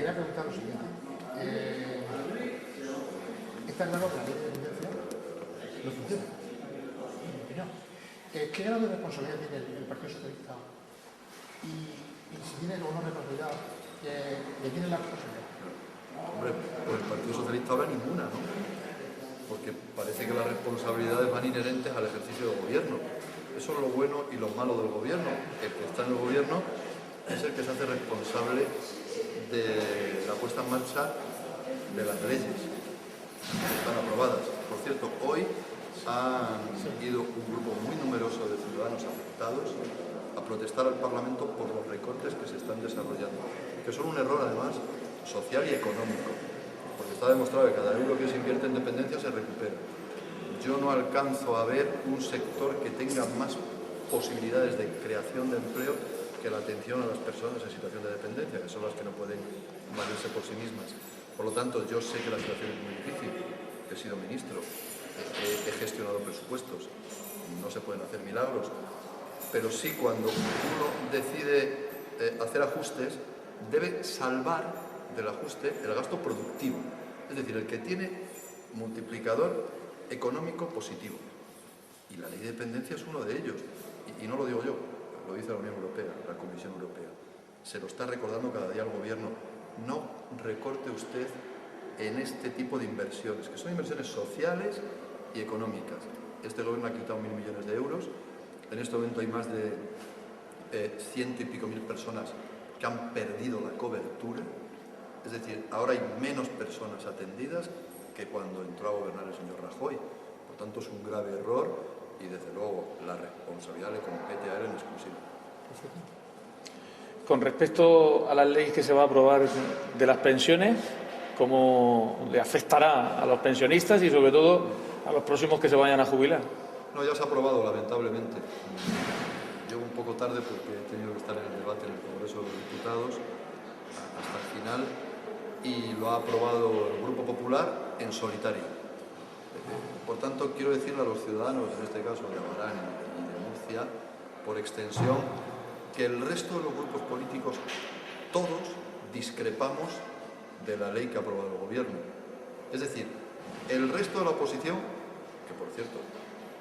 quería preguntar lo siguiente. Está claro que la ley de dependencia no funciona, en mi opinión. ¿Qué grado de responsabilidad tiene el Partido Socialista? Y si tiene o no responsabilidad, ¿le tiene la responsabilidad? Hombre, pues el Partido Socialista ahora ninguna, ¿no? Porque parece que las responsabilidades van inherentes al ejercicio del gobierno. Eso es lo bueno y lo malo del gobierno. El que está en el gobierno es el que se hace responsable de la puesta en marcha de las leyes que están aprobadas. Por cierto, hoy han ido un grupo muy numeroso de ciudadanos afectados a protestar al Parlamento por los recortes que se están desarrollando, que son un error además social y económico, porque está demostrado que cada euro que se invierte en dependencia se recupera. Yo no alcanzo a ver un sector que tenga más posibilidades de creación de empleo que la atención a las personas en situación de dependencia, que son las que no pueden valerse por sí mismas. Por lo tanto, yo sé que la situación es muy difícil, he sido ministro, he gestionado presupuestos, no se pueden hacer milagros, pero sí cuando uno decide hacer ajustes, debe salvar del ajuste el gasto productivo, es decir, el que tiene multiplicador económico positivo. Y la ley de dependencia es uno de ellos. Y no lo digo yo, lo dice la Unión Europea, la Comisión Europea. Se lo está recordando cada día al gobierno. No recorte usted en este tipo de inversiones, que son inversiones sociales y económicas. Este gobierno ha quitado 1.000 millones de euros. En este momento hay más de 100 y pico mil personas que han perdido la cobertura. Es decir, ahora hay menos personas atendidas que cuando entró a gobernar el señor Rajoy. Por tanto, es un grave error y, desde luego, la responsabilidad le compete a él en exclusiva. Con respecto a las leyes que se va a aprobar de las pensiones, ¿cómo le afectará a los pensionistas y, sobre todo, a los próximos que se vayan a jubilar? No, ya se ha aprobado, lamentablemente. Llego un poco tarde porque he tenido que estar en el debate en el Congreso de los Diputados hasta el final y lo ha aprobado el Grupo Popular en solitario. Por tanto, quiero decirle a los ciudadanos, en este caso de Abarán y de Murcia, por extensión, que el resto de los grupos políticos, todos discrepamos de la ley que ha aprobado el Gobierno. Es decir, el resto de la oposición, que por cierto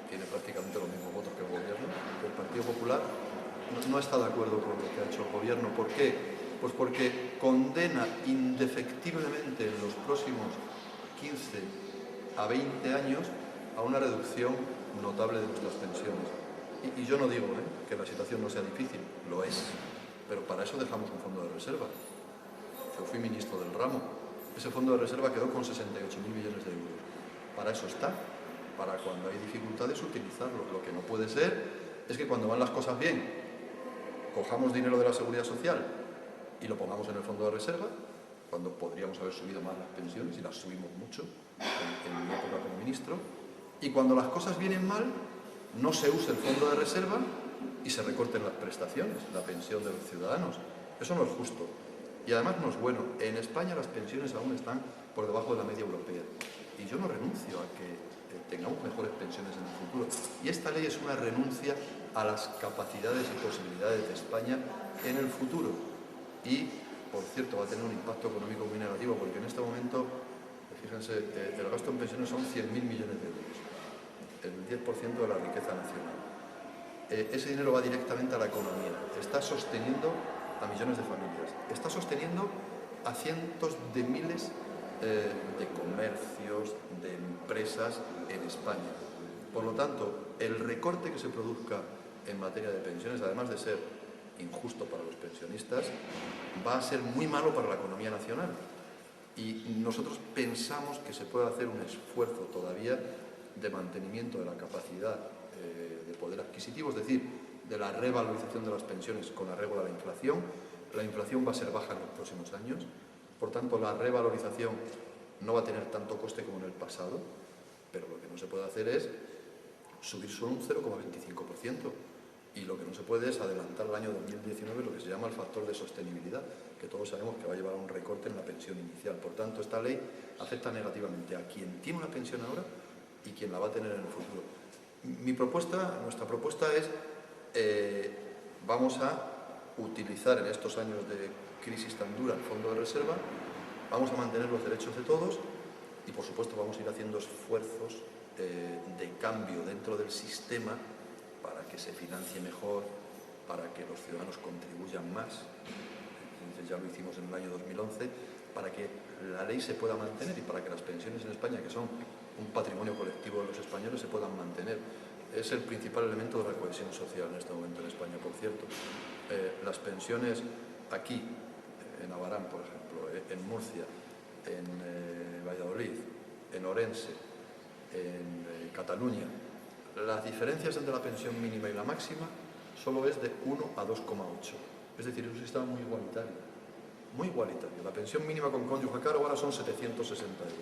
tiene prácticamente los mismos votos que el Gobierno, el Partido Popular, no está de acuerdo con lo que ha hecho el Gobierno. ¿Por qué? Pues porque condena indefectiblemente en los próximos 15 a 20 años a una reducción notable de nuestras pensiones. Y yo no digo que la situación no sea difícil, lo es, pero para eso dejamos un fondo de reserva. Yo fui ministro del ramo, ese fondo de reserva quedó con 68.000 millones de euros. Para eso está, para cuando hay dificultades utilizarlo. Lo que no puede ser es que cuando van las cosas bien, cojamos dinero de la Seguridad Social y lo pongamos en el fondo de reserva, cuando podríamos haber subido más las pensiones, y las subimos mucho en mi época como ministro, y cuando las cosas vienen mal, no se use el fondo de reserva y se recorten las prestaciones, la pensión de los ciudadanos. Eso no es justo. Y además no es bueno. En España las pensiones aún están por debajo de la media europea. Y yo no renuncio a que tengamos mejores pensiones en el futuro. Y esta ley es una renuncia a las capacidades y posibilidades de España en el futuro. Y, por cierto, va a tener un impacto económico muy negativo, porque en este momento, fíjense, el gasto en pensiones son 100.000 millones de euros, el 10% de la riqueza nacional. Ese dinero va directamente a la economía, está sosteniendo a millones de familias, está sosteniendo a cientos de miles de comercios, de empresas en España. Por lo tanto, el recorte que se produzca en materia de pensiones, además de ser injusto para los pensionistas, va a ser muy malo para la economía nacional. Y nosotros pensamos que se puede hacer un esfuerzo todavía de mantenimiento de la capacidad de poder adquisitivo, es decir, de la revalorización de las pensiones con arreglo a la inflación. La inflación va a ser baja en los próximos años, por tanto la revalorización no va a tener tanto coste como en el pasado, pero lo que no se puede hacer es subir solo un 0,25%. Y lo que no se puede es adelantar al año 2019 lo que se llama el factor de sostenibilidad, que todos sabemos que va a llevar a un recorte en la pensión inicial. Por tanto, esta ley afecta negativamente a quien tiene una pensión ahora y quien la va a tener en el futuro. Nuestra propuesta es, vamos a utilizar en estos años de crisis tan dura el fondo de reserva, vamos a mantener los derechos de todos y, por supuesto, vamos a ir haciendo esfuerzos de cambio dentro del sistema para que se financie mejor, para que los ciudadanos contribuyan más. Entonces, ya lo hicimos en el año 2011, para que la ley se pueda mantener y para que las pensiones en España, que son un patrimonio colectivo de los españoles, se puedan mantener. Es el principal elemento de la cohesión social en este momento en España, por cierto. Las pensiones aquí, en Abarán, por ejemplo, en Murcia, en Valladolid, en Orense, en Cataluña, las diferencias entre la pensión mínima y la máxima solo es de 1 a 2,8. Es decir, es un sistema muy igualitario. Muy igualitario. La pensión mínima con cónyuge a cargo ahora son 760 euros.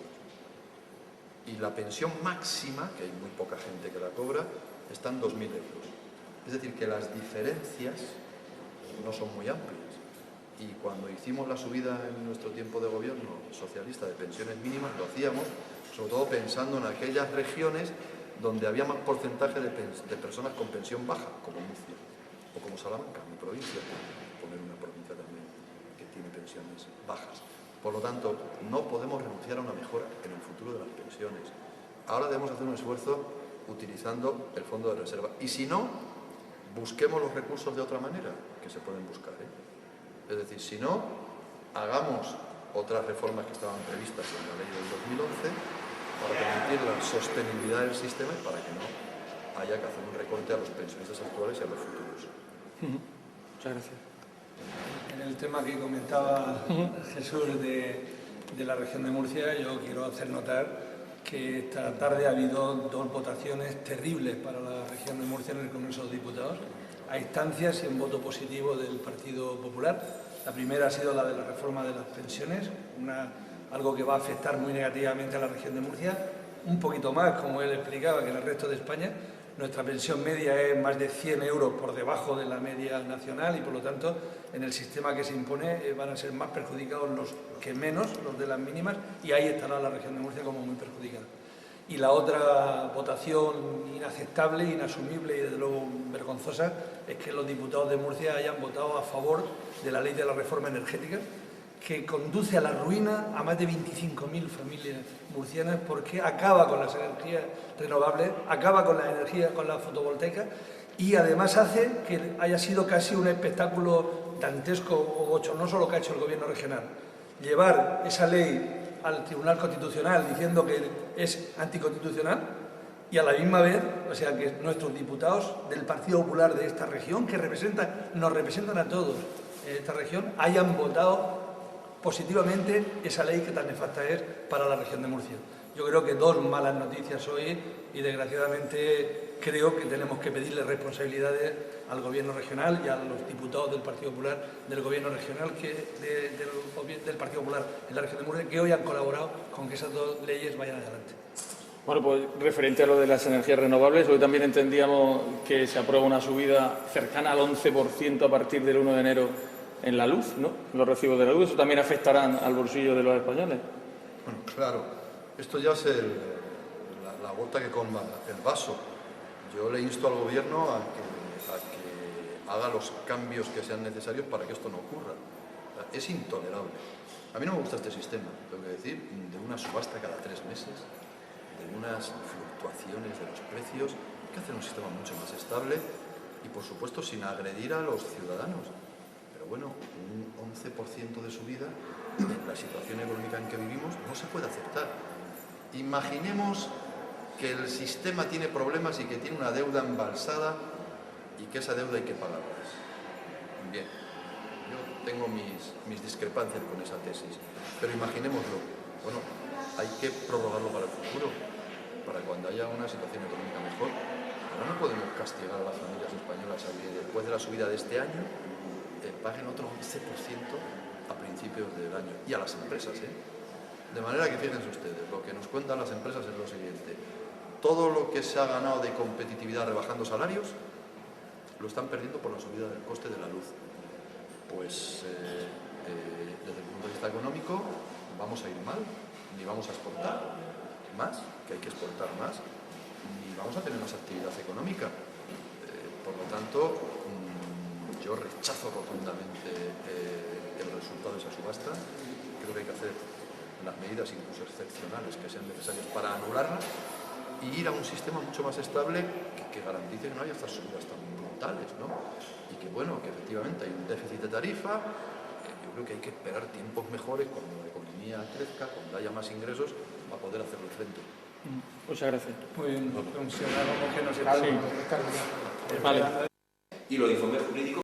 Y la pensión máxima, que hay muy poca gente que la cobra, está en 2.000 euros. Es decir, que las diferencias no son muy amplias. Y cuando hicimos la subida en nuestro tiempo de gobierno socialista de pensiones mínimas, lo hacíamos sobre todo pensando en aquellas regiones donde había más porcentaje de personas con pensión baja, como Murcia o como Salamanca, mi provincia, por poner una provincia también que tiene pensiones bajas. Por lo tanto, no podemos renunciar a una mejora en el futuro de las pensiones. Ahora debemos hacer un esfuerzo utilizando el fondo de reserva. Y si no, busquemos los recursos de otra manera, que se pueden buscar, Es decir, si no, hagamos otras reformas que estaban previstas en la ley del 2011 para permitir la sostenibilidad del sistema y para que no haya que hacer un recorte a los pensionistas actuales y a los futuros. Muchas gracias. En el tema que comentaba Jesús de la región de Murcia, yo quiero hacer notar que esta tarde ha habido 2 votaciones terribles para la región de Murcia en el Congreso de Diputados, a instancias y en voto positivo del Partido Popular. La primera ha sido la de la reforma de las pensiones, algo que va a afectar muy negativamente a la región de Murcia, un poquito más, como él explicaba, que en el resto de España. Nuestra pensión media es más de 100 euros por debajo de la media nacional y, por lo tanto, en el sistema que se impone van a ser más perjudicados los que menos, los de las mínimas, y ahí estará la región de Murcia como muy perjudicada. Y la otra votación inaceptable, inasumible y, desde luego, vergonzosa es que los diputados de Murcia hayan votado a favor de la ley de la reforma energética, que conduce a la ruina a más de 25.000 familias murcianas, porque acaba con las energías renovables, acaba con la energía, con la fotovoltaica, y además hace que haya sido casi un espectáculo dantesco o bochornoso lo que ha hecho el Gobierno regional. Llevar esa ley al Tribunal Constitucional diciendo que es anticonstitucional y a la misma vez, o sea, que nuestros diputados del Partido Popular de esta región, que nos representan a todos en esta región, hayan votado positivamente esa ley que tan nefasta es para la región de Murcia. Yo creo que 2 malas noticias hoy y, desgraciadamente, creo que tenemos que pedirle responsabilidades al Gobierno regional y a los diputados del Partido Popular del Gobierno regional, del Partido Popular en la región de Murcia, que hoy han colaborado con que esas 2 leyes vayan adelante. Bueno, pues referente a lo de las energías renovables, hoy también entendíamos que se aprueba una subida cercana al 11% a partir del 1 de enero en la luz, ¿no? Los recibos de la luz, eso también afectarán al bolsillo de los españoles. Bueno, claro, esto ya es la gota que colma el vaso. Yo le insto al Gobierno a que haga los cambios que sean necesarios para que esto no ocurra. Es intolerable. A mí no me gusta este sistema, tengo que decir, de una subasta cada 3 meses, de unas fluctuaciones de los precios. Hay que hacer un sistema mucho más estable y, por supuesto, sin agredir a los ciudadanos. Bueno, un 11% de subida en la situación económica en que vivimos no se puede aceptar. Imaginemos que el sistema tiene problemas y que tiene una deuda embalsada y que esa deuda hay que pagarla. Bien, yo tengo mis discrepancias con esa tesis, pero imaginémoslo. Bueno, hay que prorrogarlo para el futuro, para cuando haya una situación económica mejor. Ahora no podemos castigar a las familias españolas a que después de la subida de este año paguen otro 11% a principios del año, y a las empresas, De manera que, fíjense ustedes, lo que nos cuentan las empresas es lo siguiente: todo lo que se ha ganado de competitividad rebajando salarios lo están perdiendo por la subida del coste de la luz. Pues desde el punto de vista económico vamos a ir mal, ni vamos a exportar más, que hay que exportar más, ni vamos a tener más actividad económica. Por lo tanto, yo rechazo rotundamente el resultado de esa subasta. Creo que hay que hacer las medidas incluso excepcionales que sean necesarias para anularla y ir a un sistema mucho más estable que garantice que no haya estas subidas tan brutales, ¿no? Y que, bueno, que efectivamente hay un déficit de tarifa. Yo creo que hay que esperar tiempos mejores cuando la economía crezca, cuando haya más ingresos, para poder hacerle frente. Muchas gracias. Muy bien, consideramos que no se Sí. Vale. Y los informes jurídicos